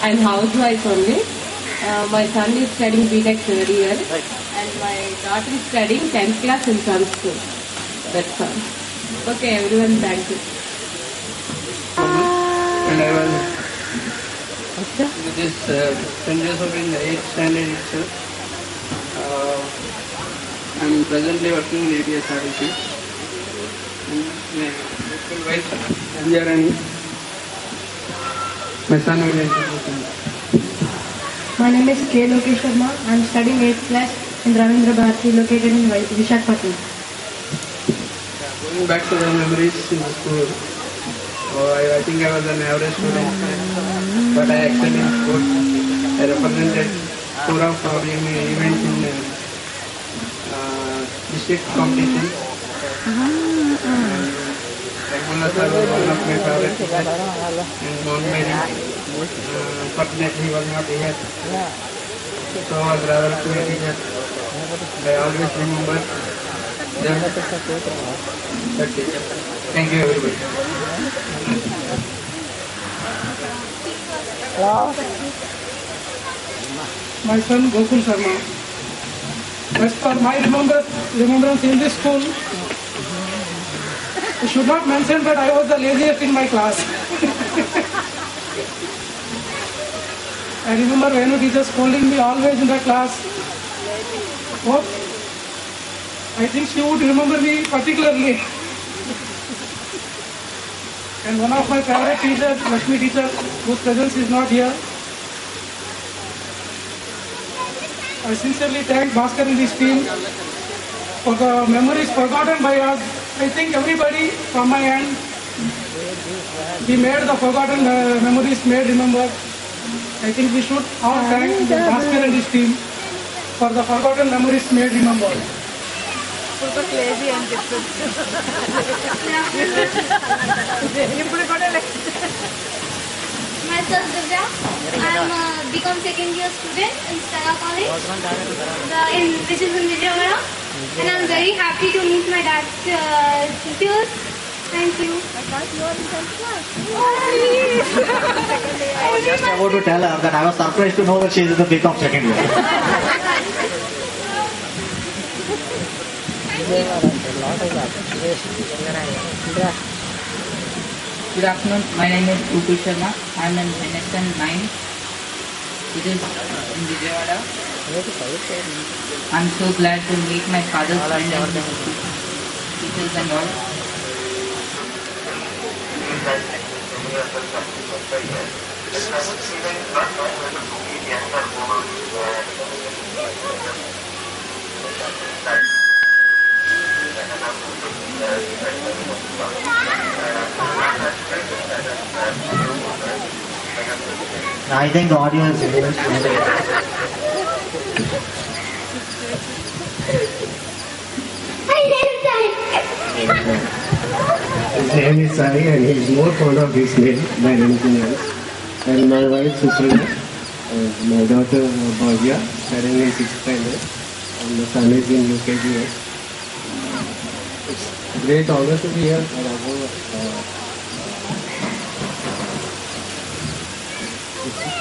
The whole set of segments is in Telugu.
I'm housewife only. My son is studying BTech third year, and my daughter is studying 10th class in some school. That's all. Okay, everyone, thank you. And I was with this St. Joseph in the 8th standard itself. I'm presently working in ATSRTC. My wife, Anjarani. My son will introduce him. My name is K. Lokesh Sharma. I am studying 8th class in Ravindra Bharati, located in Visakhapatnam. Going back to the memories in the school, I think I was an average student, but I excelled in sports. I represented Pura for events in district competitions. Regular sir was one of my favorite teachers, and Mount Mary. Unfortunately, he was not here. So I was rather to a teacher. I always remember that teacher. Thank you, everybody. My son Gokul Sharma. As per my remembrance in this school, I should not mention that I was the laziest in my class. I remember when a teacher scolding me always in the class. Oh, I think she would remember me particularly. And one of my favorite teachers, Lakshmi teacher, whose presence is not here. I sincerely thank Bhaskar and his team for the memories forgotten by us. I think everybody from my end, we made the forgotten memories made remembered. I think we should all thank Bhaskar and his team for the forgotten memories made remembered. Super lazy and different. Myself Divya. I'm a BCom second year student in Stella College, which is in Vijayawada. And I'm very happy to meet my dad's teachers. Thank you. I thought you were in 10th class. I was just about to tell her that I was surprised to know that she is in the BCom second year. Good afternoon. My name is Upi Sharma. I am in NSN 9. It is in Vijayawada. I am so glad to meet my father's friend and teachers and all. I think the audio is His name is Sai and he is more fond of his name than anything else. And my wife Suprema, my daughter Bhavya, studying in 6th standard, and the son is in UKG. It's a great honor to be here.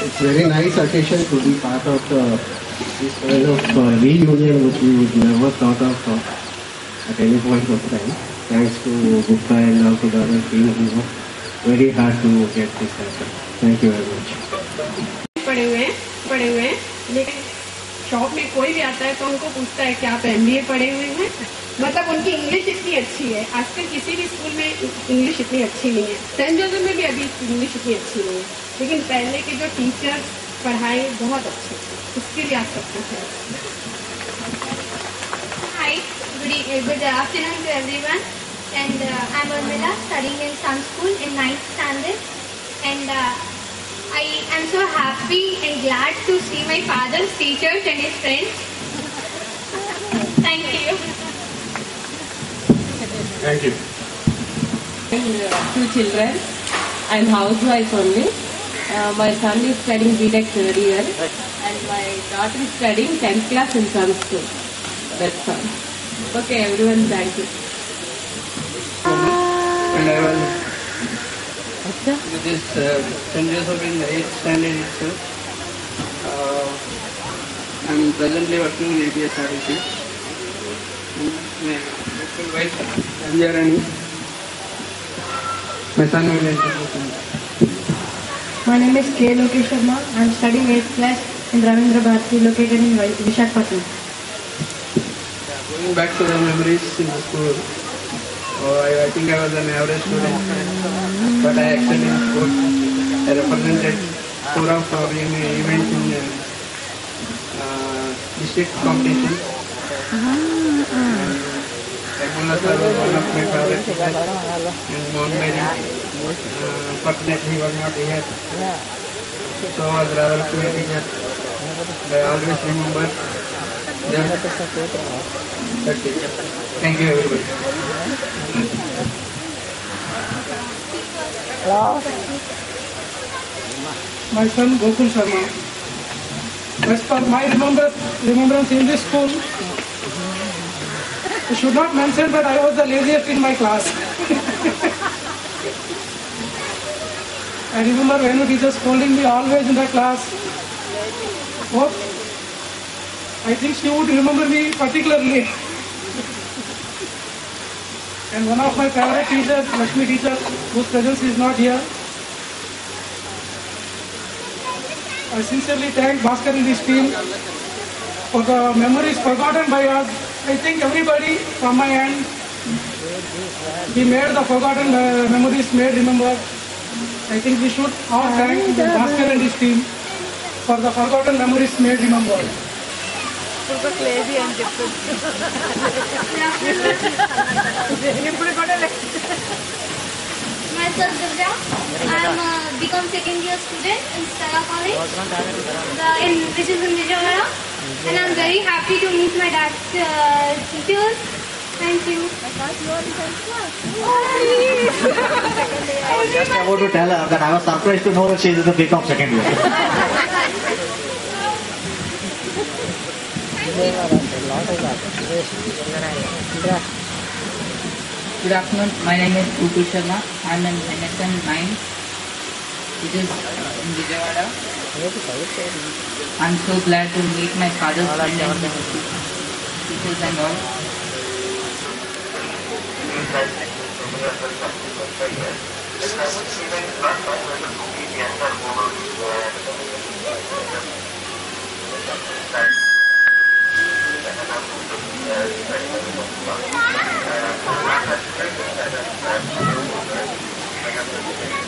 It's very nice occasion to be part of this kind of reunion which we would never thought of at any point of time. Thanks to Gupta and also the other team who worked very hard to get this happen. Thank you very much. पढ़े हुए हैं लेकिन शॉप में कोई भी आता है तो उनको पूछता है कि आप MBA पढ़े हुए हैं, मतलब उनकी इंग्लिश इतनी अच्छी है। आजकल किसी भी स्कूल में इंग्लिश इतनी अच्छी नहीं है, सेंट जोसेफ में भी अभी इंग्लिश इतनी अच्छी नहीं है, लेकिन पहले के जो टीचर पढ़ाई बहुत अच्छे थे, उसके लिए आप सब कुछ है। Hi, good afternoon to everyone. And I'm Urmila, studying in some school in 9th standard. And I am so happy and glad to see my father's teachers and his friends. Thank you. Thank you. Two children. I'm housewife only. My son is studying BTech third year, and my daughter is studying 10th class in some school. That's all. Okay, everyone, thank you. And I was It is St. Joseph in the 8th standard itself. I am presently working in APSRTC. My local wife, Anjarani. My son will introduce himself. My name is K. Lokesh Sharma. I am studying 8th class in Ravindra Bharati, located in Visakhapatnam. Going back to the memories in the school, I think I was an average student, but I excelled in sports. I represented four of our events in district competition. Ramula sir was one of my favorite teachers, and Mount Mary. Fortunately, he was not here. So was Radharashmi teacher. I always remember them. That's it. Thank you, everybody. My son Gokul Sharma. As per my remembrance in this school, I should not mention that I was the laziest in my class. I remember when the teacher scolding me always in the class. Oh, I think she would remember me particularly. And one of my favorite teachers, Lakshmi teacher, whose presence is not here. I sincerely thank Bhaskar and his team for the memories forgotten by us. I think everybody from my end, we made the forgotten memories made remembered. I think we should all thank Bhaskar and his team for the forgotten memories made remembered. Super lazy and different. Myself Durga. I am a BCom second year student in Stella College, which is in Vijayawada, and I am very happy to meet my dad's teachers. Thank you. I was just about to tell her that I was surprised to know that she is in the BCom second year. Good afternoon. My name is Upu Sharma. I am in NSN 9. It is in Vijayawada. I am so glad to meet my father's friend and teachers and all.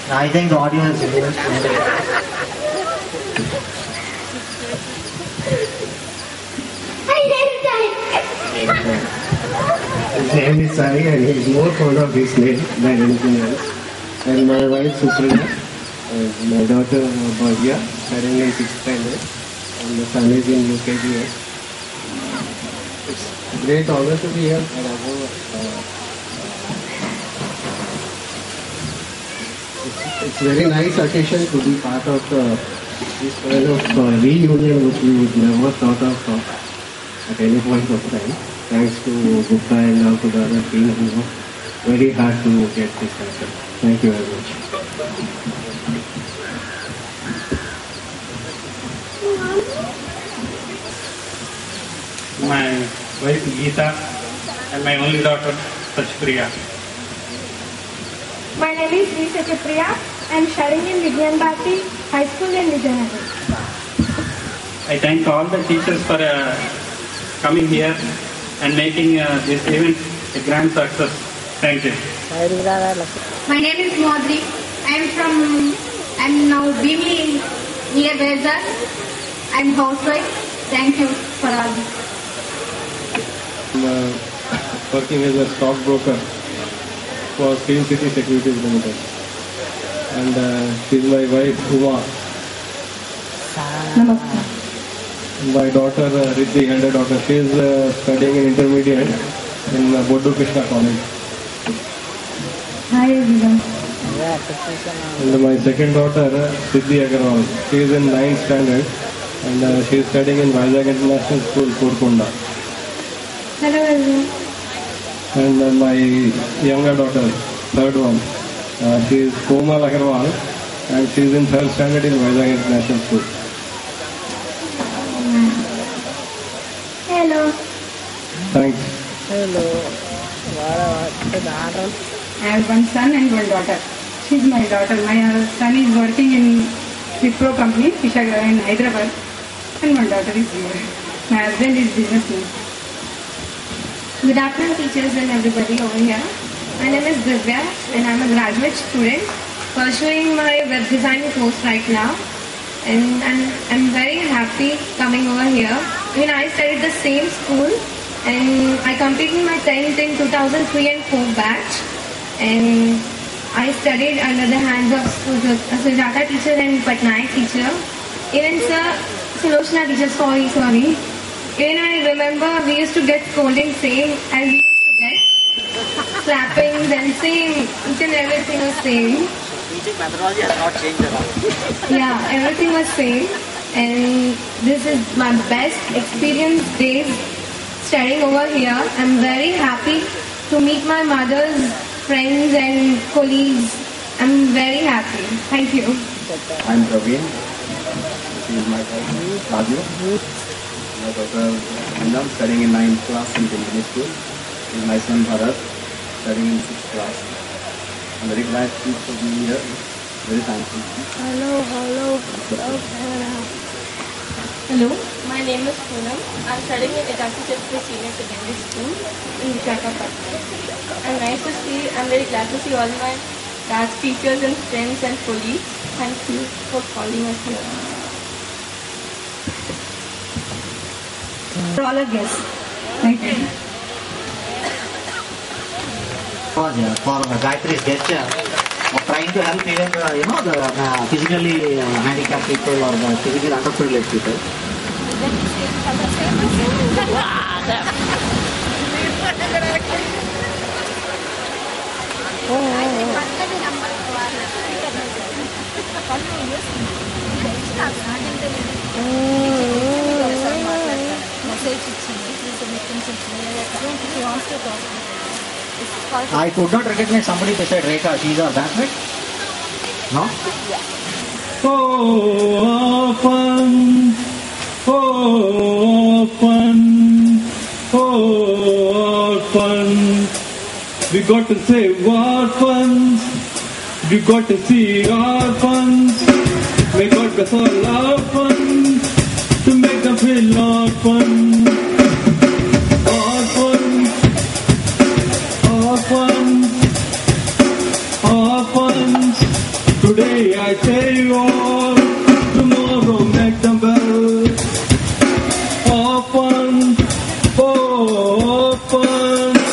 I think the audio is His name is Sai and he is more fond of his name than anything else. And my wife Supriya, my daughter Bhavya, studying in 6th standard, and the son is in UKG. It's a great honor to be here. And it's very nice occasion to be part of this kind of reunion which we would never thought of at any point of time. Thanks to Gupta and also the other team who worked very hard to get this happen. Thank you very much. My wife Geeta and my only daughter Sachpriya. My name is V. Sachapriya. I am studying in Vigyan Bharati High School in Vijayanagar. I thank all the teachers for coming here and making this event a grand success. Thank you. My name is Madhuri. I am now BB near Vizag. I am housewife. Thank you for all this. I'm working as a stockbroker for Green City Securities Limited. And she's my wife, Uva. Namaste. My daughter, Riddhi, elder daughter, she is studying in intermediate in Bodu Krishna College. Hi everyone. And my second daughter, Siddhi Agarwal, she is in 9th standard and she is studying in Vizag International School, Kurkunda. Hello everyone. And my younger daughter, third one, She is Komal Agarwal and she is in 3rd standard in Vizag International School. Hello. Thanks. I have one son and one daughter. She's my daughter. My son is working in Wipro company, Vishakhapatnam in Hyderabad, and one daughter is here. My husband is businessman. Good afternoon, teachers and everybody over here. My name is Divya and I'm a graduate student pursuing my web design course right now. And I'm very happy coming over here. I studied the same school and I completed my 10th in 2003 and 4 batch. And I studied under the hands of Sujata teacher and Patnaik teacher. Even Sulochana teacher, sorry. Even I remember we used to get scolding same as we used to get. Slapping, then same, each and everything was same. Teaching methodology has not changed at all. Yeah, everything was same. And this is my best experience days studying over here. I'm very happy to meet my mother's friends and colleagues. I'm very happy. Thank you. I'm Praveen. This is my cousin Raju. My daughter Anam studying in 9th class in Delhi school. This is my son Bharat studying in 6th class. I'm very glad to be here. Very thankful. Hello, my name is Poonam. I'm studying in Itachi Chhatri Senior Secondary School in Vishakhapatnam. I'm very glad to see all my class teachers and friends and colleagues. Thank you for calling us here. For all our guests. Thank you. For Gayatri's gesture of trying to help even the physically handicapped people or the physically underprivileged people. I could not recognize somebody beside Rekha. She is our bandmate? No? Orphans. We got to save orphans. We got to see orphans. We got to solve orphans to make them feel orphans. Orphans, today I save all, tomorrow make them well. Orphans, orphans,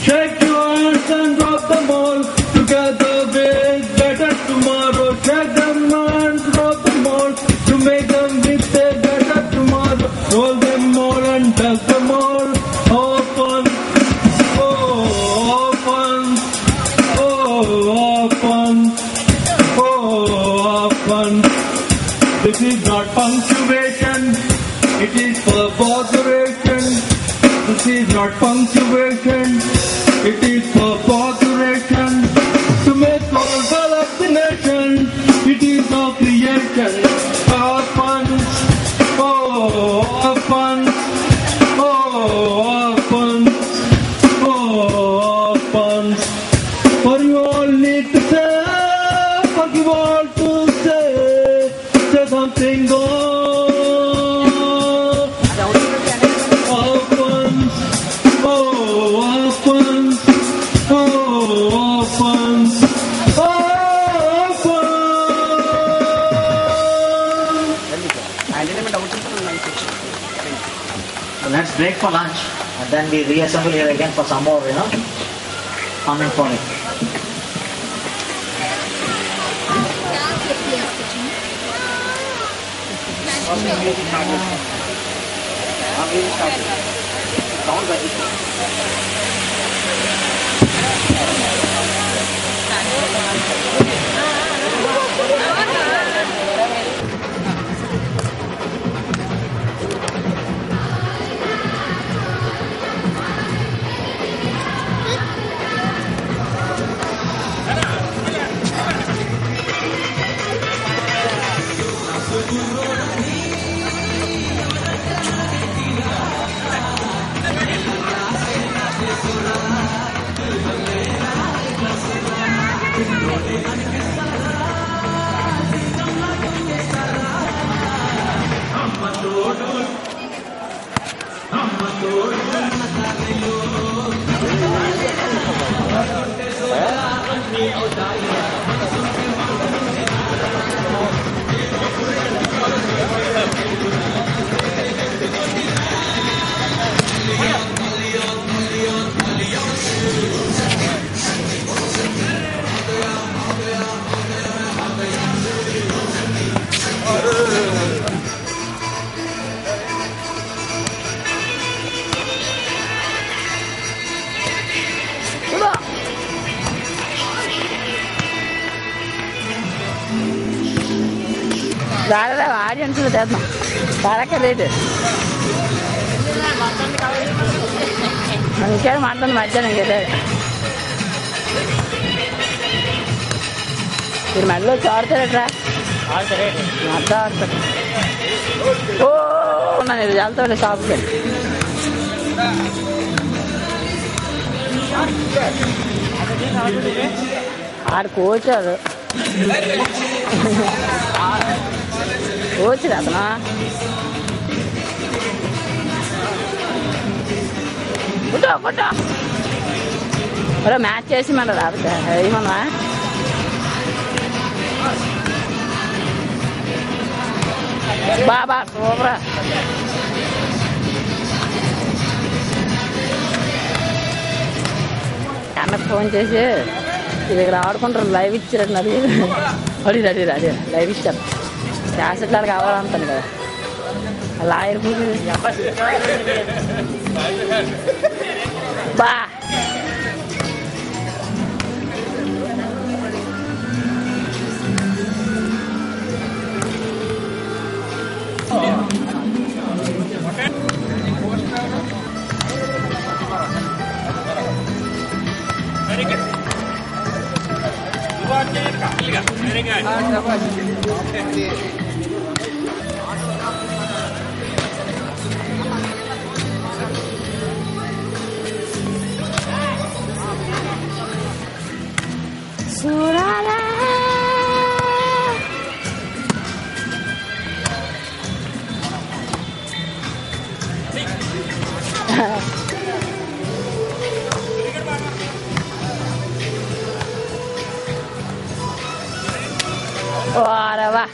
shake your hands and drop them all, together with better tomorrow. Shake them and drop them all, to make them with a better tomorrow. Hold them all and dust them all. Orphans, this is not punctuation, it is perpetuation. This is not punctuation, it is perpetuation. To make all of the nation, it is our creation. Orphans, orphans, orphans. For you all need to say, for you all to say something good. Orphans, orphans, orphans, Let's break for lunch and then we reassemble here again for some more, fun and phonic. దాదాపు ఆడియన్స్లో చేద్దాం పడక రేటు ఇంకేం మాట్లాడి మధ్యాహ్నం కదా మీరు మళ్ళీ చారుతారట్రా అర్థం ఆడతారు ఓ నేను వెళ్తాడు షాప్కి ఆడు కోచాడు కోచ్ అతనా కుట్టో కుట్టో మరో మ్యాచ్ చేసి మన రాబోతే ఏమన్నా బాబా సూపరా అన్నకు ఫోన్ చేసి ఇక్కడ ఆడుకుంటారు లైవ్ ఇచ్చారు అది అడిగి అదే లైవ్ ఇచ్చారు క్యాసెట్లు అలా కావాలంటాను కదా లాయర్ బా Very good. Very good. Surala. Ora va.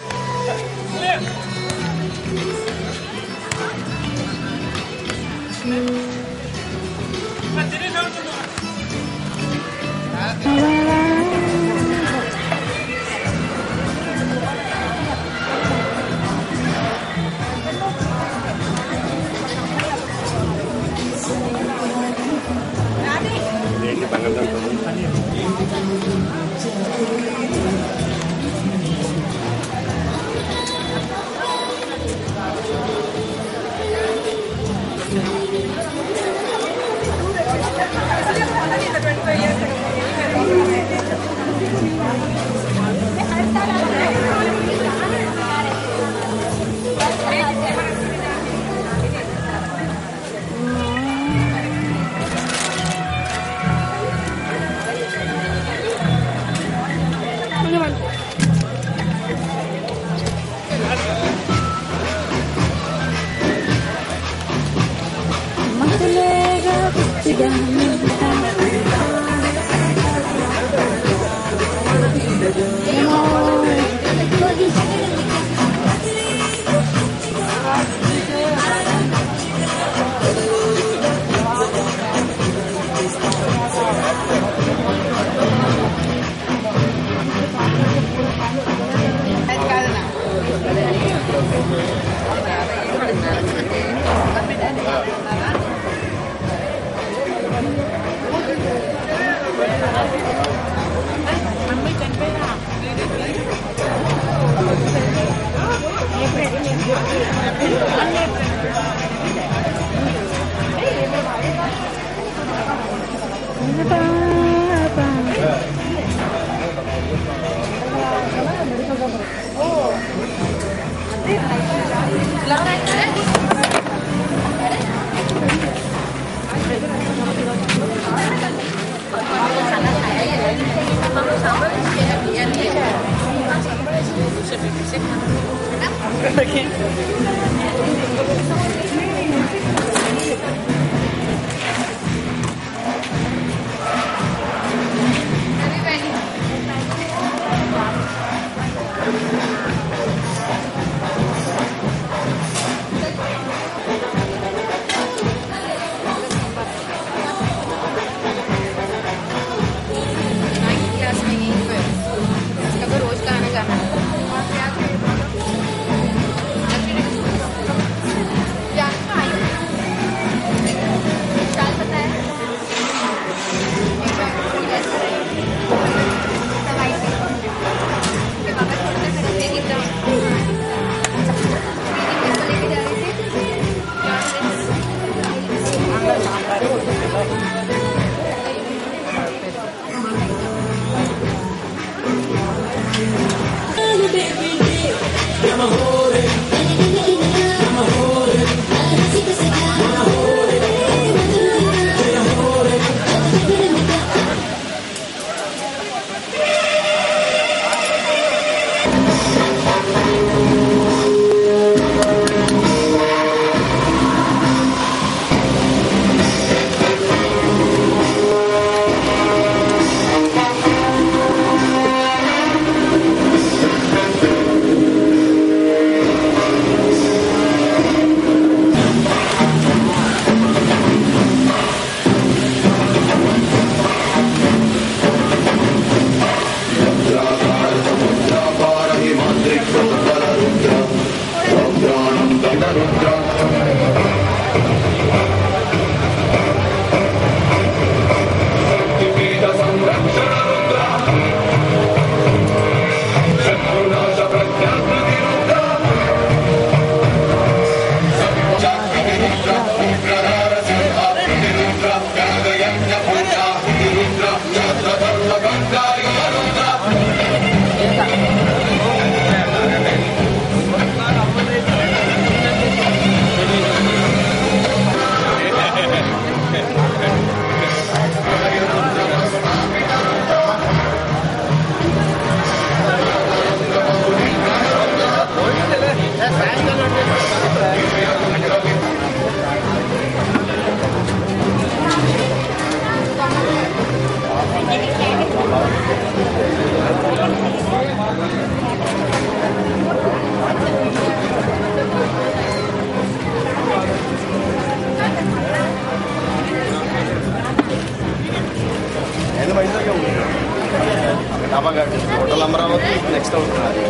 Hotel Amravati next అవుతున్నారు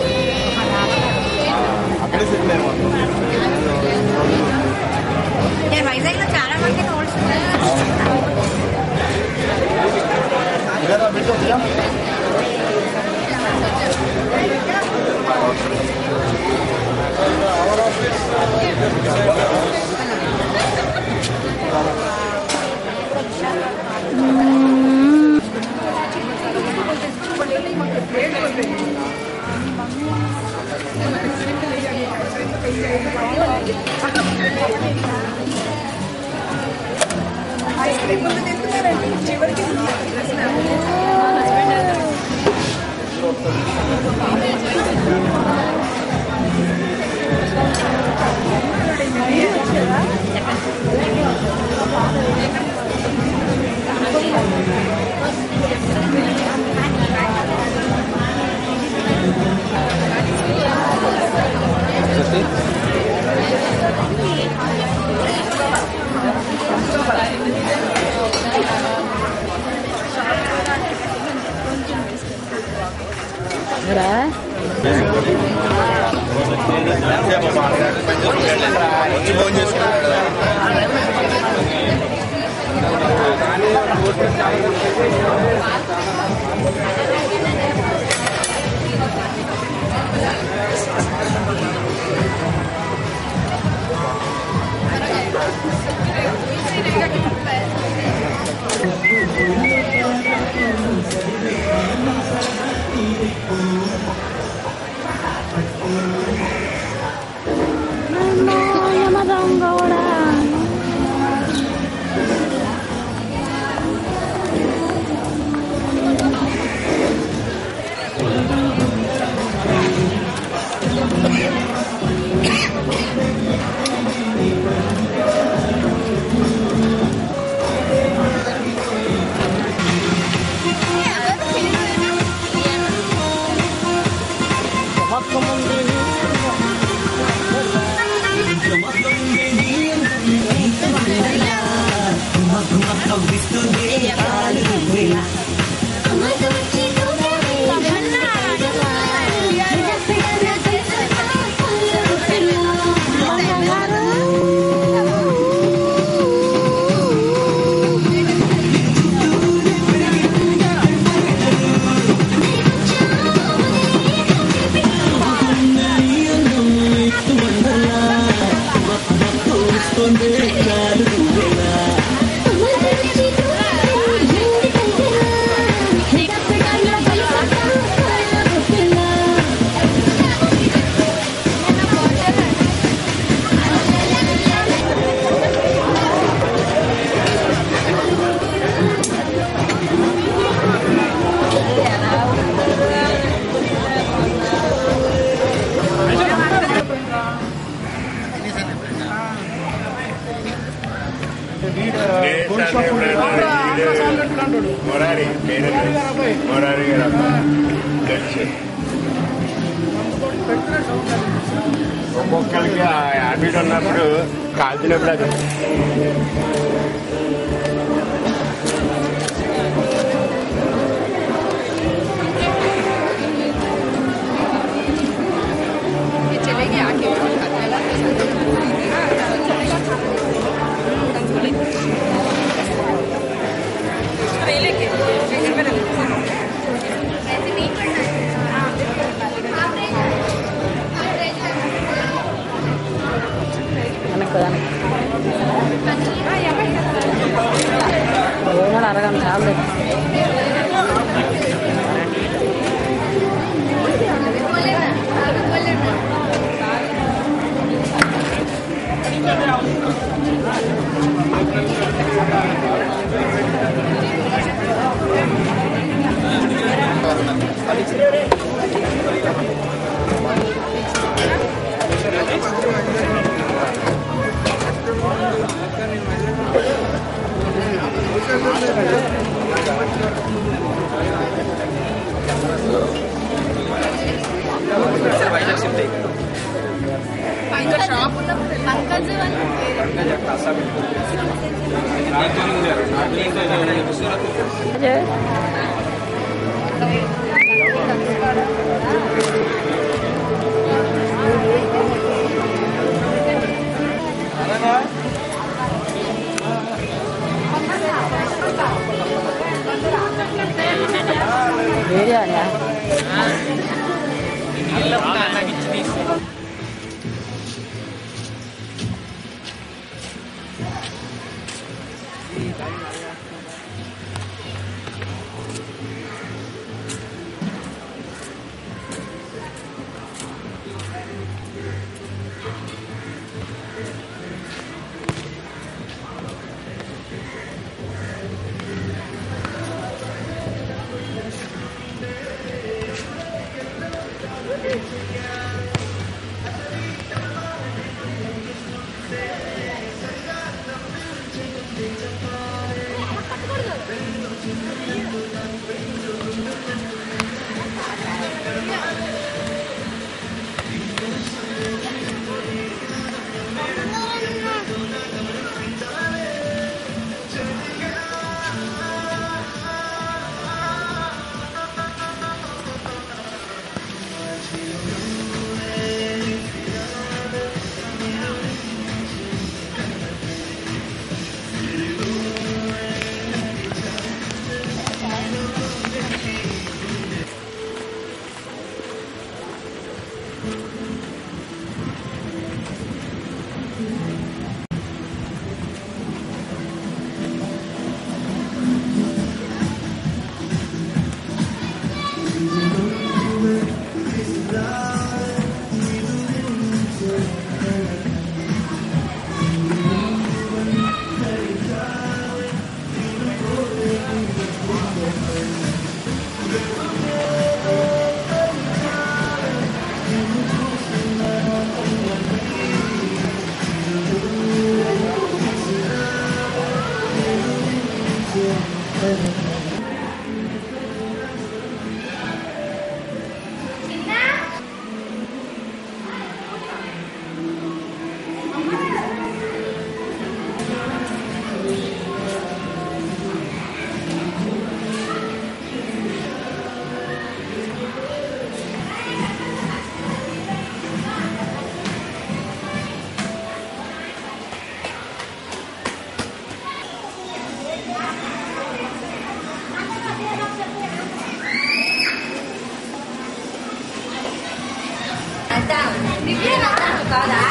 అక్కడే సెటిల్ అయిపోతాం నేను వైజాగ్ లో చాలా మంది నోట్స్ ఇదరా బిడ్డ దియా ఒక్కొక్కరికి హ్యాబిట్ ఉన్నప్పుడు కాల్చినప్పుడు అది అరగంట చాలు కాదా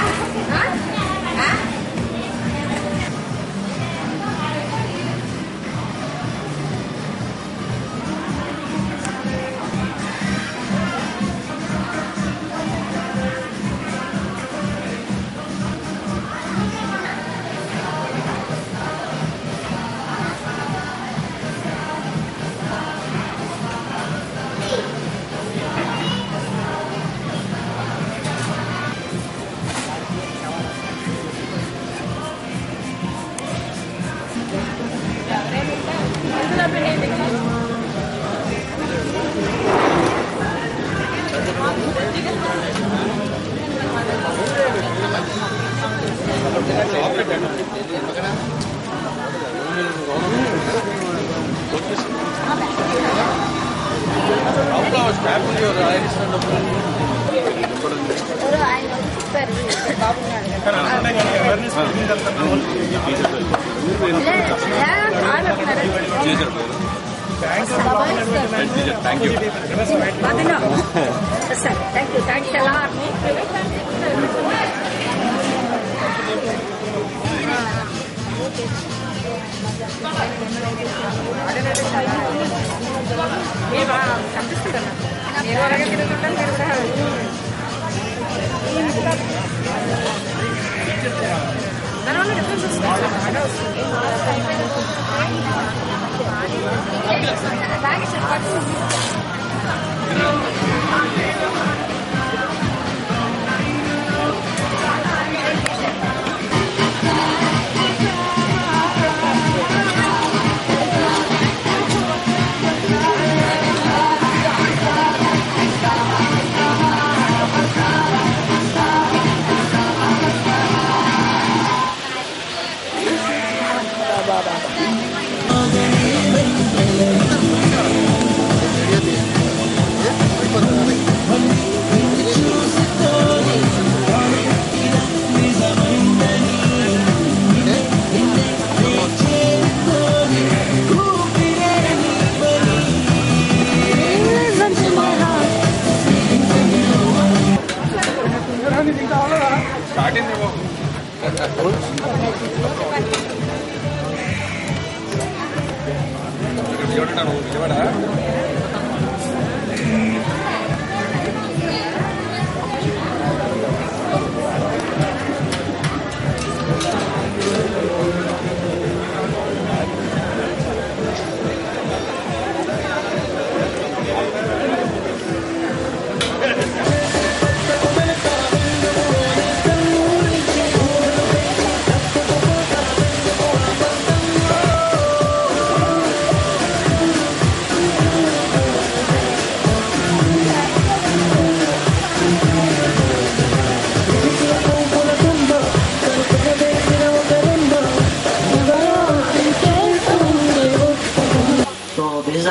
Thank you. Thank you. Thanks a lot.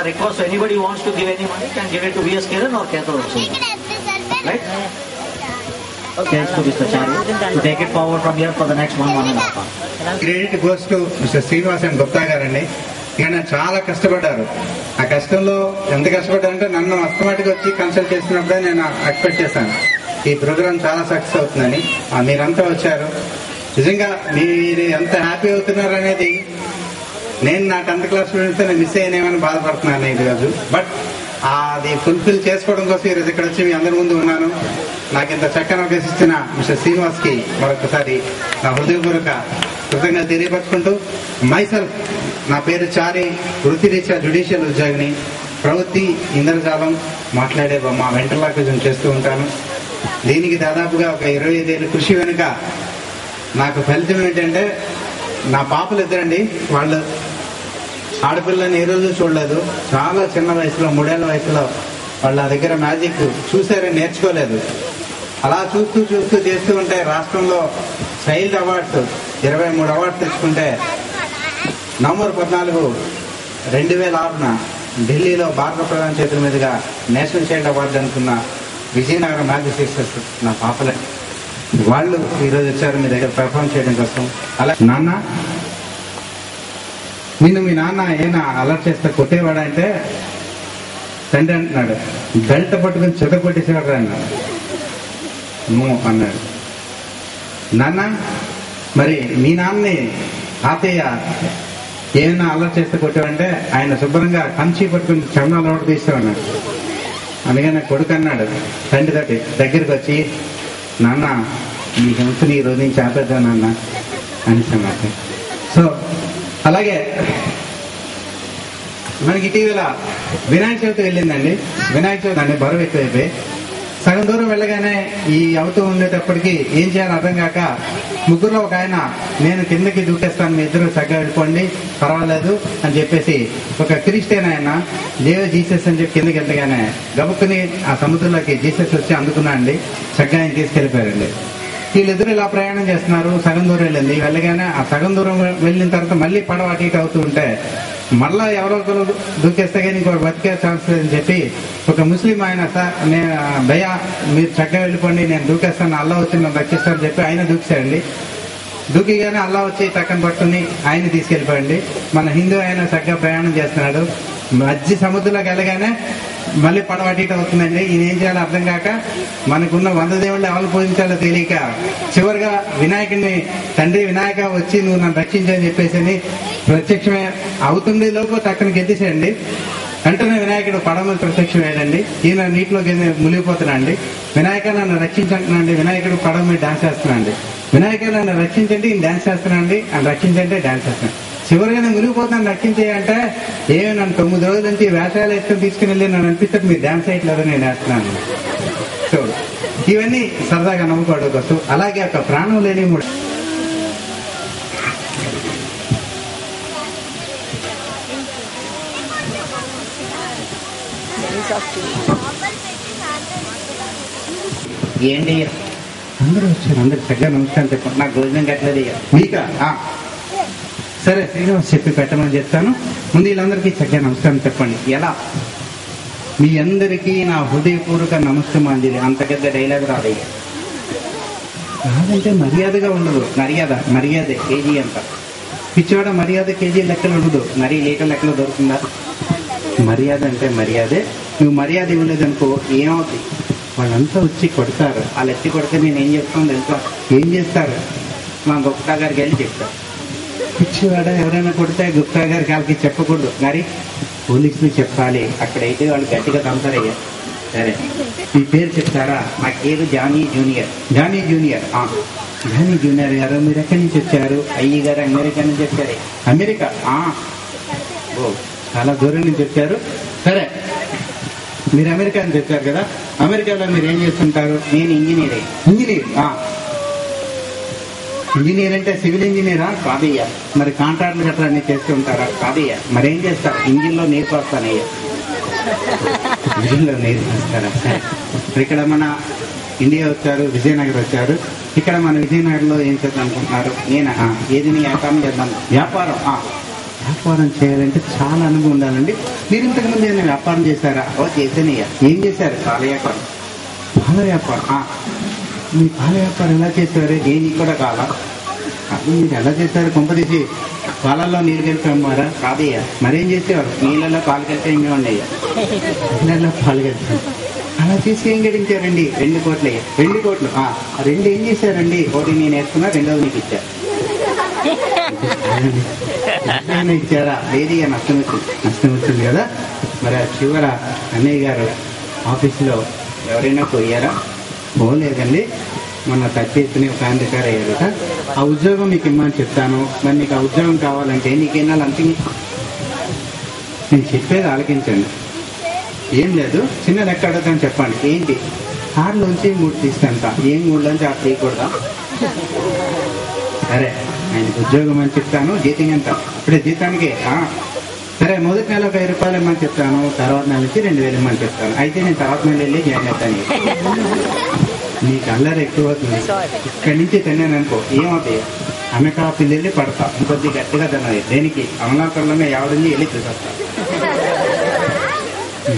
Request, so anybody who wants to give any money can give it to V.S. Kiran or Ketal also. Right? Okay, so Mr. Chari, to take it forward from here for the next 1.5 hours. Credit goes to Mr. Srinivasan Gupta గారండి. ఈయన చాలా కష్టపడ్డారు. ఆ కష్టంలో ఎంత కష్టపడ్డారంటే నన్ను అస్తమాటికి వచ్చి కన్సల్ట్ చేసినప్పుడే నేను ఎక్స్పెక్ట్ చేశాను ఈ ప్రోగ్రామ్ చాలా సక్సెస్ అవుతుందని. మీరంతా వచ్చారు. నిజంగా మీరు ఎంత హ్యాపీ అవుతున్నారు అనేది నేను నా 10th క్లాస్ స్టూడెంట్స్ నేను మిస్ అయినేమని బాధపడుతున్నాను ఈరోజు. బట్ అది ఫుల్ఫిల్ చేసుకోవడం కోసం ఈరోజు ఇక్కడ వచ్చి మీ అందరి ముందు ఉన్నాను. నాకు ఇంత చక్కని అవకాశం ఇచ్చిన మిస్టర్ శ్రీనివాస్ కి మరొకసారి నా హృదయపూర్వక కృతజ్ఞత తెలియపరుచుకుంటూ, మైసెల్ఫ్ నా పేరు చారి, వృత్తిరీత్యా జ్యుడిషియల్ ఉద్యోగిని, ప్రవృత్తి ఇంద్రజాలం మాట్లాడే మా వెంటర్లాక్విజం చేస్తూ ఉంటాను. దీనికి దాదాపుగా ఒక 25 ఏళ్ళ కృషి వెనుక నాకు ఫలితం ఏంటంటే, నా పాపలు ఇద్దరండి, వాళ్ళు ఆడపిల్లని ఏ రోజు చూడలేదు. చాలా చిన్న వయసులో 3 ఏళ్ల వయసులో వాళ్ళ దగ్గర మ్యాజిక్ చూసారని నేర్చుకోలేదు. అలా చూస్తూ చూస్తూ చేస్తూ ఉంటే రాష్ట్రంలో చైల్డ్ అవార్డ్స్ 23 అవార్డ్స్ తెచ్చుకుంటే నవంబర్ 14, 2006 ఢిల్లీలో భారత ప్రధాని చేతుల మీదుగా నేషనల్ చైల్డ్ అవార్డు అనుకున్న విజయనగరం మ్యాజిక్ సిస్టర్స్ నా పాపలే. వాళ్ళు ఈరోజు వచ్చారు మీ దగ్గర పెర్ఫార్మ్ చేయడం కోసం. అలా నాన్న నిన్ను మీ నాన్న ఏనా అలర్ట్ చేస్తే కొట్టేవాడంటే తండ్రి అంటున్నాడు, బెల్ట్ పట్టుకుని చెత్త కొట్టేసేవాడు అన్నాడు. నో అన్నాడు. నాన్న మరి మీ నాన్నని తాతయ్య ఏమైనా అల్లరి చేస్తే కొట్టావంటే ఆయన శుభ్రంగా కంచి పట్టుకుని చర్మాలు ఒకటి తీస్తామన్నాడు. అందుకని కొడుకు అన్నాడు తండ్రి తోటి దగ్గరికి వచ్చి, నాన్న ఈ హింసని ఈ రోజు నుంచి ఆపేద్దాం నాన్న అనేసి అన్నమాట. సో అలాగే మనకి ఇటీవల వినాయక చవితి వెళ్ళిందండి. వినాయక చవితి అండి బరువు ఎక్కువైపోయి సగం దూరం వెళ్ళగానే ఈ అవుతూ ఉండేటప్పటికి ఏం చేయాలో అర్థం కాక ముగ్గురులో ఒక ఆయన, నేను కిందకి దూకేస్తాను, మీ ఇద్దరు చక్కగా వెళ్ళిపోండి పర్వాలేదు అని చెప్పేసి ఒక క్రిస్టియన్ ఆయన లేవో జీసస్ అని చెప్పి కిందకి వెళ్ళగానే గబుక్కుని ఆ సముద్రంలోకి జీసస్ వచ్చి అందుకున్నా అండి, చక్కగా ఆయన తీసుకెళ్ళిపోయారండి. వీళ్ళిద్దరు ఇలా ప్రయాణం చేస్తున్నారు. సగం దూరం వెళ్ళింది. వెళ్ళగానే ఆ సగం దూరం వెళ్ళిన తర్వాత మళ్ళీ పడవ అటు ఇటు అవుతూ ఉంటే మళ్ళా ఎవరో ఒకరు దూకేస్తే కానీ ఇంకొక బతికే ఛాన్స్ లేదని చెప్పి ఒక ముస్లిం ఆయన, సార్ నేను భయ్యా మీరు చక్కగా వెళ్ళిపోండి, నేను దూకేస్తాను, అల్లా వచ్చి నన్ను రక్షిస్తానని చెప్పి ఆయన దూకేశాడండి. దూకిగానే అల్లా వచ్చి టక్కన పట్టుకుని ఆయన తీసుకెళ్ళిపోయండి. మన హిందూ ఆయన చక్కగా ప్రయాణం చేస్తున్నాడు. మధ్య సముద్రంలోకి వెళ్ళగానే మళ్ళీ పడవ అటు ఇటు అవుతుందండి. ఈయన ఏం చేయాలో అర్థం కాక మనకున్న 100 దేవుళ్ళు ఎవరు పూజించాలో తెలియక చివరిగా వినాయకుడిని, తండ్రి వినాయక వచ్చి నువ్వు నన్ను రక్షించని చెప్పేసి ప్రత్యక్షమే అవుతుంది లోపు టక్కన గెద్దేసేయండి. వెంటనే వినాయకుడు పడవ మీద ప్రత్యక్షమయ్యాడండి. ఈయన నీటిలోకి మునిగిపోతున్నాండి. వినాయక నన్ను రక్షించండి, వినాయకుడు పడవ మీద డాన్స్ చేస్తున్నాండి. వినాయక నన్ను రక్షించండి, ఈయన డాన్స్ చేస్తున్నాండి, అని రక్షించంటే డాన్స్ చేస్తున్నాను. చివరిగా నేను మునిగిపోతాను రక్షించేయంటే ఏమి నన్ను 9 రోజుల నుంచి వేషాలు వేసుకొని తీసుకుని వెళ్ళి నన్ను అనిపిస్తుంది మీరు డాన్స్ చేయట్లేదని నేను వేస్తున్నాను. సో ఇవన్నీ సరదాగా నవ్వుకోవడం కోసం. అలాగే ఒక ప్రాణం లేని మూడు ఏంటి అందరూ వచ్చారు, అందరు చక్కగా నమస్కారం చెప్పండి. నాకు భోజనం కట్టలేదు మీకా సరే శ్రీనివాస్ చెప్పి పెట్టమని చెప్తాను. ముందు వీళ్ళందరికీ చక్కగా నమస్కారం చెప్పండి. ఎలా మీ అందరికీ నా హృదయపూర్వక నమస్కారాంజలి. అంత పెద్ద డైలాగ్ రాదయ్యా, రాదంటే మర్యాదగా ఉండదు. మర్యాద కేజీ అంత పిచ్చివాడ, మర్యాద కేజీ లెక్కలు ఉండదు, మరీ లీటర్ లెక్కలు దొరుకుతుందా? మర్యాద అంటే మర్యాదే. నువ్వు మర్యాద ఇవ్వలేదనుకో ఏమవుతుంది? వాళ్ళంతా వచ్చి కొడతారు. వాళ్ళు ఎత్తి కొడితే నేను ఏం చెప్తాను తెలుసా? ఏం చేస్తారు? మా గుప్తా గారికి వెళ్ళి చెప్తారు. పిచ్చివాడ ఎవరైనా కొడితే గుప్తా గారికి వాళ్ళకి చెప్పకూడదు, మరి పోలీసులు చెప్పాలి. అక్కడైతే వాళ్ళు గట్టిగా తంతారయ్యా. సరే మీ పేరు చెప్తారా? నా పేరు జానీ జూనియర్. జానీ జూనియర్ గారు మీరు ఎక్కడి నుంచి వచ్చారు? అయ్యి గారు అమెరికా నుంచి వచ్చారు. అమెరికా? ఓ చాలా దూరం నుంచి వచ్చారు. సరే మీరు అమెరికా నుంచి వచ్చారు కదా, అమెరికాలో మీరు ఏం చేస్తుంటారు? నేను ఇంజనీర్. ఇంజనీర్ అంటే సివిల్ ఇంజనీరా? కాదయ్యా. మరి కాంట్రాక్ట్లు గట్రా అన్ని చేస్తూ ఉంటారా? కాదయ్యా. మరేం చేస్తారు? ఇంజిన్లో నీరు పోస్తానయ్యా. ఇంజిన్లో నీరు పోస్తారా? ఇక్కడ మన ఇండియా వచ్చారు, విజయనగరం వచ్చారు. ఇక్కడ మన విజయనగరంలో ఏం చేద్దాం అనుకుంటున్నారు? ఏది నీ వ్యాపారం చేద్దాం. వ్యాపారం చేయాలంటే చాలా అనుభవం ఉండాలండి. మీరు ఇంతకుముందు ఏదైనా వ్యాపారం చేశారా? చేశానయ్యా. ఏం చేశారు? పాల వ్యాపారం. మీ పాల వ్యాపారం ఎలా చేశారు? నీకు కూడా కావాలా? మీరు ఎలా చేశారు? కొంపదీసి పాలల్లో నీళ్ళు కలిపి అమ్మారా? కాదయ్యా. మరేం చేసేవారు? నీళ్ళలో పాలు కలిపి ఏమి ఉన్నాయ్యా? నీళ్ళలో పాలు కలిపి అలా చేసి ఏం గడించారండి? 2 కోట్లు. 2 కోట్లు. 2 ఏం చేశారండి? 1 నేను వేసుకున్నా, 2వ నీకు ఇచ్చా. ఇచ్చారా? లేదు, నష్టం వచ్చింది కదా. మరి ఆ చివర అన్నయ్య గారు ఆఫీసులో ఎవరైనా పోయారా? పోలేదండి. మొన్న 30th ఒక ఆయన రిటైర్ అయ్యారు కదా. ఆ ఉద్యోగం మీకు ఇమ్మని చెప్తాను. మరి నీకు ఆ ఉద్యోగం కావాలంటే నీకేనా లంచింగ్? నేను చెప్పేది ఆలకించండి. ఏం లేదు, చిన్న లెక్క అడుగుతాను చెప్పండి. ఏంటి? 6లోంచి 3 తీసుకుంటా. ఏం 3లోంచి 6 తీయకూడదా? సరే ఆయనకు ఉద్యోగం అని చెప్తాను. జీతం ఎంత? ఇప్పుడే జీతానికి సరే మొదటి నెల 1000 రూపాయలు ఇమ్మని చెప్తాను. తర్వాత నెల నుంచి 2000 ఇమ్మని చెప్తాను. అయితే నేను తర్వాత నెల వెళ్ళి జాయిన్ అవుతాను. నీకు అల్లరి ఎక్కువ అవుతుంది. ఇక్కడి నుంచి తిన్నాను అనుకో ఏమవుతాయి? అమెకా పిల్లల్ని పడతా, ఇంకొద్ది గట్టిగా తిన్నది. దేనికి? అమలాకరంగా ఎవరిని వెళ్ళి చూసేస్తా.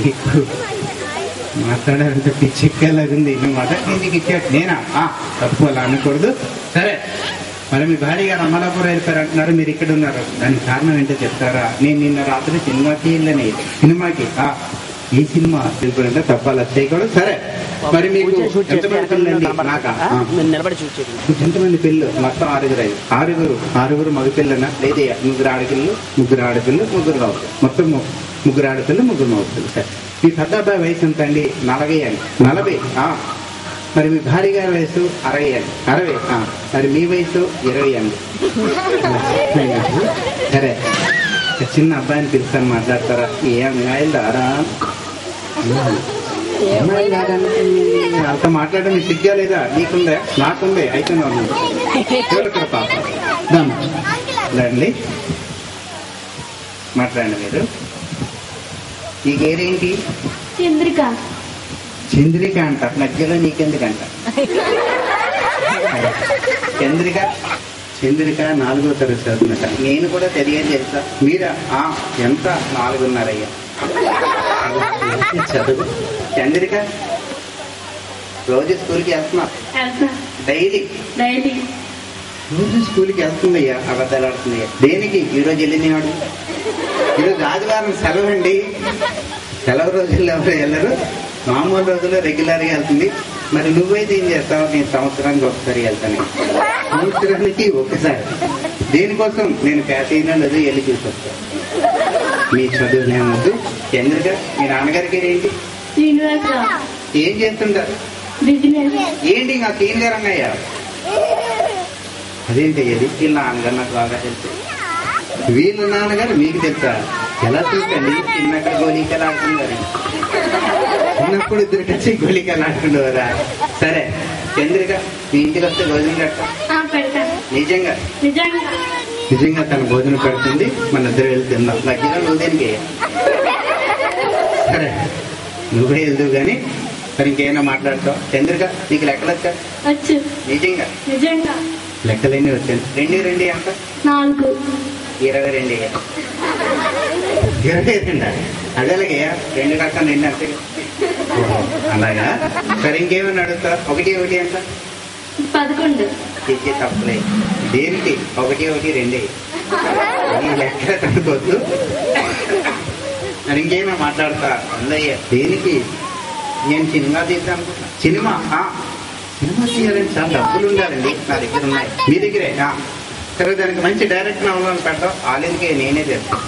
నీకు మాట్లాడాలంటే పిచ్చెక్కేలాగుంది. నువ్వు మొదటి నుంచి ఇచ్చాడు. నేనా? తప్పు అలా అనకూడదు. సరే మరి మీ భార్య గారు అమలాపురం వెళ్ళిపోయారు అంటున్నారు, మీరు ఇక్కడ ఉన్నారు. దానికి కారణం ఏంటో చెప్తారా? నేను నిన్న రాత్రి సినిమాకి వెళ్ళని. సినిమాకి ఈ సినిమా తెలుపుకుంటే తప్పాలి చేయకూడదు. సరే మరి మీకు ఎంతమంది పిల్లలండి? నాకా ఎంతమంది పిల్లలు? మొత్తం 6 ఆరుగురు మగ పిల్లనా? లేదయ్యా 3 ఆడపిల్లలు 3 ఆడపిల్లలు 3 మగ మొత్తం 3 ఆడపిల్లలు 3 మగ పిల్లలు. సరే మీ పెద్ద అబ్బాయి వయసు ఎంత అండి? 40 అండి. 40. మరి మీ భార్య గారి వయసు 60 అండి. 60. మరి మీ వయసు 20 అండి. సరే చిన్న అబ్బాయిని పిలుస్తాను, మాట్లాడతారా? ఏమైందారా అంత మాట్లాడడం మీకు సిగ్గా లేదా? నీకుందే నాకుందే అయితే ఎవరు పాప రండి మాట్లాడండి. మీరు ఈ పేరేంటి? చంద్రిక. చంద్రిక అంట, మధ్యలో నీకెందుకంట? చంద్రిక 4వ తరగతి చదువుతున్నట. నేను కూడా తెలియదు తెలుసా? మీరా? ఎంత? 4.5 అయ్యా. చదువు చంద్రిక రోజు స్కూల్కి వెళ్తున్నా? డైలీ రోజు స్కూల్కి వెళ్తుందయ్యా. అబద్ధాలు ఆడుతుందయ్యా. దేనికి? ఈరోజు వెళ్ళినాడు. ఈరోజు ఆదివారం సెలవు అండి. సెలవు రోజుల్లో ఎవరు వెళ్ళరు, మామూలు రోజుల్లో రెగ్యులర్గా వెళ్తుంది. మరి నువ్వైతే ఏం చేస్తావు? నేను సంవత్సరానికి ఒకసారి వెళ్తాను. సంవత్సరానికి ఒకసారి దేనికోసం? నేను ప్యాటీనా లేదు వెళ్ళి చూసొస్తాను. మీ చదువునేమొద్దు. చంద్రిక మీ నాన్నగారికి ఏంటి? ఏం చేస్తుంటారు? ఏంటి ఇంకా క్లీన్ గారు అన్నయ్యా? అదేంటి అది? వీళ్ళ నాన్నగారు నాకు బాగా తెలుసు. వీళ్ళ నాన్నగారు మీకు తెలుసా? ఎలా తెలుసండి? చిన్నక్కడ గోళీకలు ఆడుతున్నారు. చిన్నప్పుడు 2 కలిసి గోళీకలు ఆడుకుంటారా? సరే చంద్రిక మీ ఇంటికి వస్తే భోజనం పెడతా? నిజంగా తన భోజనం పెడుతుంది. మన 2 వెళ్ళి తిందాం. లక్కీగా నువ్వు దేనికి? సరే నువ్వే వెళ్దువు కానీ మరి ఇంకేమైనా మాట్లాడతావు? చంద్రిక నీకు లెక్కలు వచ్చా? నిజంగా లెక్కలన్నీ వచ్చాను. 2 ఎంత? 4. 22. 22 అదేలాగయ్యా 2 కట్టా 2 అంతే. అలాగా? సరే ఇంకేమైనా అడుగుతావు? 1 ఎంత? 11. ఇచ్చే తప్పలే. దేనికి? 1, 2 ఈ లెక్క కనుకోవద్దు. మరి ఇంకేమైనా మాట్లాడతా? అన్నయ్య దేనికి? నేను సినిమా తీద్దాం అనుకుంటున్నా. సినిమా తీయాలని చాలా డబ్బులు ఉండాలండి. నా దగ్గర ఉన్నాయి. మీ దగ్గరే? సరే దానికి మంచి డైరెక్షన్ అవ్వాలని పెడతాం. ఆలిందుకే నేనే చేస్తాను.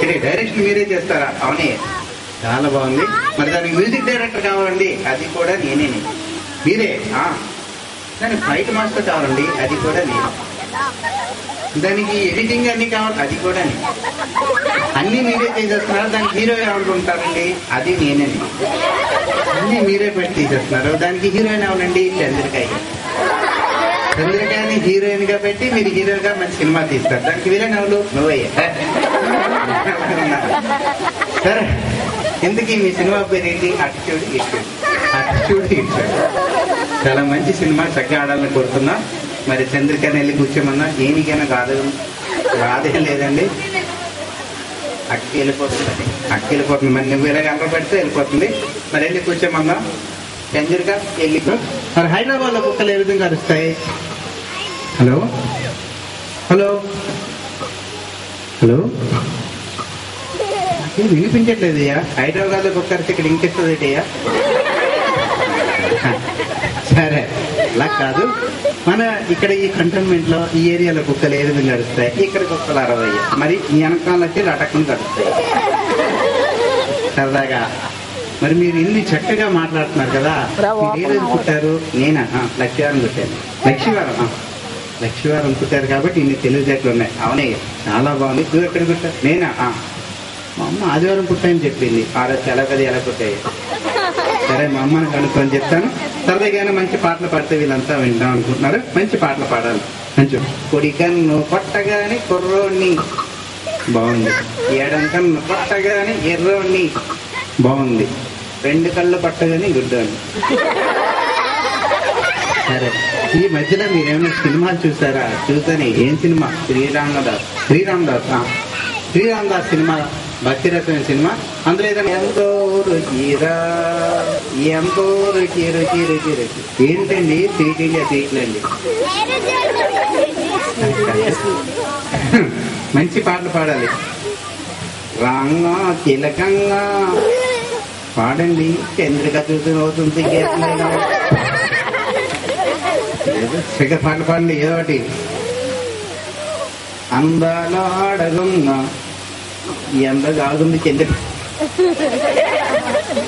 సరే డైరెక్షన్ మీరే చేస్తారా? అవునే, చాలా బాగుంది. మరి దానికి మ్యూజిక్ డైరెక్టర్ కావాలండి, అది కూడా నేనే. మీరే? దానికి ఫైట్ మాస్టర్ కావాలండి, అది కూడా నేను. దానికి ఎడిటింగ్ అన్ని కావాలి, అది కూడా నేను. అన్ని మీరే చేసేస్తున్నారు. దానికి హీరో ఎవరుకుంటారండి? అది నేనే. అన్ని మీరే పెట్టి తీసేస్తున్నారు. దానికి హీరోయిన్ ఎవరండి? చంద్రికాని హీరోయిన్ గా పెట్టి మీరు హీరోగా మంచి సినిమా తీస్తారు. దానికి విలన్ ఎవరు? నువ్వయ్యా. సరే ఎందుకు మీ సినిమా పేరు ఏంటి? అటిట్యూడ్ ఇట్యూడ్. చాలా మంచి సినిమా, చక్కగా ఆడాలని కోరుతున్నా. మరి చంద్రికని వెళ్ళి కూర్చోమన్నా ఏనికైనా రాదేం లేదండి. అక్కి వెళ్ళిపోతుంది. మరి నువ్వు ఇలా గంటలు పెడితే వెళ్ళిపోతుంది. మరి వెళ్ళి కూర్చోమన్నా చంద్రిక వెళ్ళిపో. మరి హైదరాబాద్ లో కుక్కలు ఏ విధంగా అరుస్తాయి? హలో వినిపించట్లేదయ్యా. హైదరాబాద్ లో కుక్క అరిస్తే ఇక్కడ ఇంకిస్తుంది ఏంటయ్యా? సరే అలా కాదు. మన ఇక్కడ ఈ కంటోన్మెంట్ లో ఈ ఏరియాలో కుక్కలు ఏ విధంగా అరుస్తాయి? ఇక్కడ కుక్కలు అరవయ్యా. మరి ఈ వెనకాల వచ్చి అటకుండా అరుస్తాయి సరదాగా. మరి మీరు ఇన్ని చక్కగా మాట్లాడుతున్నారు కదా. మీరు ఏ రోజు పుట్టారు? నేనా? లక్ష్మీవారం పుట్టాను. లక్ష్మీవారం పుట్టారు కాబట్టి ఇన్ని తెలివితేటలు ఉన్నాయి. అవునయ్య చాలా బాగుంది. నువ్వు ఎక్కడ పుట్టావు? నేనా? మా అమ్మ ఆదివారం పుట్టాయని చెప్పింది. ఆ రోజు ఎలా పుట్టాయి? సరే మా అమ్మని కనుక్కొని చెప్తాను. సరదాగానే మంచి పాటలు పాడితే వీళ్ళంతా వింటాం అనుకుంటున్నారు. మంచి పాటలు పాడాలి. మంచి కొడి కన్ను కొట్టగానే కుర్రోని బాగుంది. ఎడం కన్ను కొట్టగానే ఎర్రోని బాగుంది. 2 కళ్ళు పట్టగానే గుడ్డోని. సరే ఈ మధ్యలో మీరేమైనా సినిమాలు చూసారా? చూసానే. ఏం సినిమా? శ్రీరామదాస్ సినిమా, భక్తిరసమైన సినిమా. అందులో ఏదైనా ఎంతో రుచి ఏంటండి? సీట్లండి. మంచి పాటలు పాడాలి. రాంగా తిలకంగా పాడండి చంద్రిక చూసి శిఖర్ పాట పాడండి ఏదో ఒకటి. అందాల అడగున్నా ఎంత కాదుంది చంద్రిక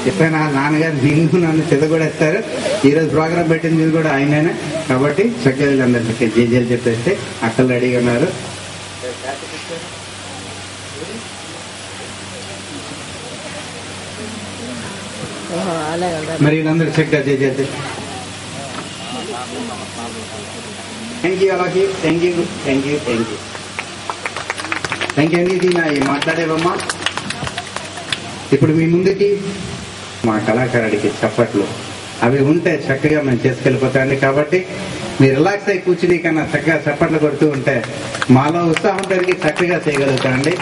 చెప్పాను. నాన్నగారు నిన్ను నన్ను చెదగొడేస్తారు. ఈరోజు ప్రోగ్రామ్ పెట్టింది కూడా ఆయననే కాబట్టి చక్కగా అందరికీ జేజేలు చెప్పేస్తే అక్కలు రెడీగా ఉన్నారు. మరి వీళ్ళందరూ చక్కగా జేజేలు. థ్యాంక్ యూ అలాగే. Thank you thank you thank you thank you అండి. ఇది నా మాట్లాడేవమ్మా. ఇప్పుడు మీ ముందుకి మా కళాకారుడికి చప్పట్లు అవి ఉంటే చక్కగా మేము చేసుకెళ్ళిపోతాండి. కాబట్టి మీరు రిలాక్స్ అయి కూర్చుని కన్నా చక్కగా చప్పట్లు కొడుతూ ఉంటే మాలో ఉత్సాహం పెరిగి చక్కగా చేయగలుగుతాండి.